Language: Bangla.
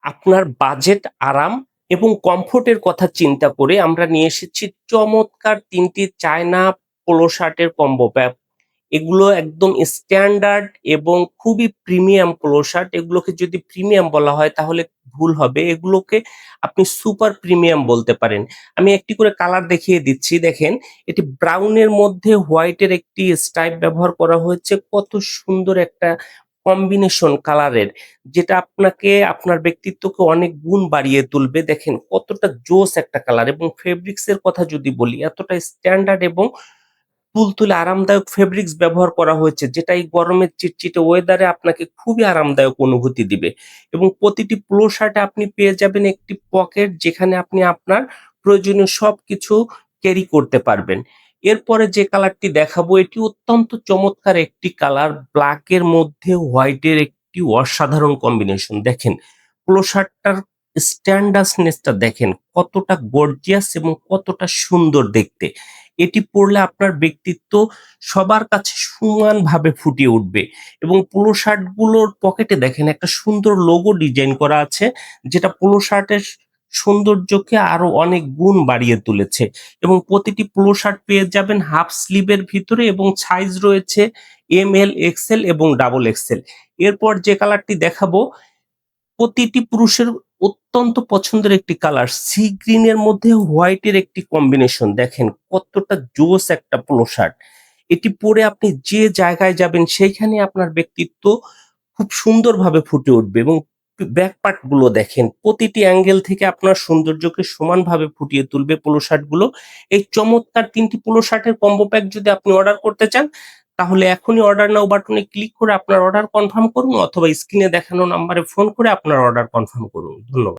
আপনার বাজেট, আরাম এবং কমফোর্টের কথা চিন্তা করে আমরা নিয়ে এসেছি চমৎকার ৩ টি চায়না পোলো শার্টের কম্বো প্যাক। এগুলো একদম স্ট্যান্ডার্ড এবং খুবই প্রিমিয়াম পোলো শার্ট। এগুলোকে যদি প্রিমিয়াম বলা হয় তাহলে ভুল হবে। এগুলোকে আপনি সুপার প্রিমিয়াম বলতে পারেন। আমি একটি করে কালার দেখিয়ে দিচ্ছি। দেখেন, এটি ব্রাউনের মধ্যে হোয়াইটের একটি স্ট্রাইপ ব্যবহার করা হয়েছে। কত সুন্দর একটা কম্বিনেশন কালারের, যেটা আপনাকে আপনার ব্যক্তিত্বকে অনেক গুণ বাড়িয়ে তুলবে। দেখেন কতটা জোস একটা কালার, এবং ফেব্রিক্স এর কথা যদি বলি, এতটা স্ট্যান্ডার্ড এবং তুলতুলে আরামদায়ক ফেব্রিক্স ব্যবহার করা হয়েছে, যেটা এই গরমের চিটচিটে ওয়েদারে আপনাকে খুবই আরামদায়ক অনুভূতি দিবে। এবং প্রতিটি পোলো শার্টে আপনি পেয়ে যাবেন একটি পকেট, যেখানে আপনি আপনার প্রয়োজনীয় সবকিছু ক্যারি করতে পারবেন। এরপরে যে কালারটি দেখাবো, এটি অত্যন্ত চমৎকার একটি কালার। ব্ল্যাক এর মধ্যে হোয়াইটের একটি অসাধারণ কম্বিনেশন। দেখেন পোলো শার্টটার স্ট্যান্ডার্ডনেসটা দেখেন, কতটা গর্জিয়াস এবং কতটা সুন্দর দেখতে। এটি পড়লে আপনার ব্যক্তিত্ব সবার কাছে সমানভাবে ফুটিয়ে উঠবে। এবং পোলো শার্ট গুলোর পকেটে দেখেন একটা সুন্দর লোগো ডিজাইন করা আছে, যেটা পোলো শার্টের সৌন্দর্যকে আরো অনেক গুণ বাড়িয়ে তুলেছে। এবং প্রতিটি পোলো শার্ট পেয়ে যাবেন হাফ স্লিভের ভিতরে, এবং সাইজ রয়েছে এম এল, এক্সেল এবং ডাবল এক্সেল। এরপর যে কালারটি দেখাবো, প্রতিটি পুরুষের অত্যন্ত পছন্দের একটি কালার, সি গ্রিন এর মধ্যে হোয়াইটের একটি কম্বিনেশন। দেখেন কতটা জোস একটা পোলো শার্ট। এটি পরে আপনি যে জায়গায় যাবেন সেইখানে আপনার ব্যক্তিত্ব খুব সুন্দরভাবে ফুটে উঠবে। এবং ব্যাক পার্ট গুলো দেখেন, প্রতিটি অ্যাঙ্গেল থেকে আপনার সৌন্দর্যকে সমানভাবে ফুটিয়ে তুলবে পোলো শার্ট গুলো। এই চমৎকার ৩ টি পোলো শার্টের কম্বো প্যাক যদি আপনি অর্ডার করতে চান, তাহলে এখনই অর্ডার নাও বাটনে ক্লিক করে আপনার অর্ডার কনফার্ম করুন, অথবা স্ক্রিনে দেখানো নাম্বারে ফোন করে আপনার অর্ডার কনফার্ম করুন। ধন্যবাদ।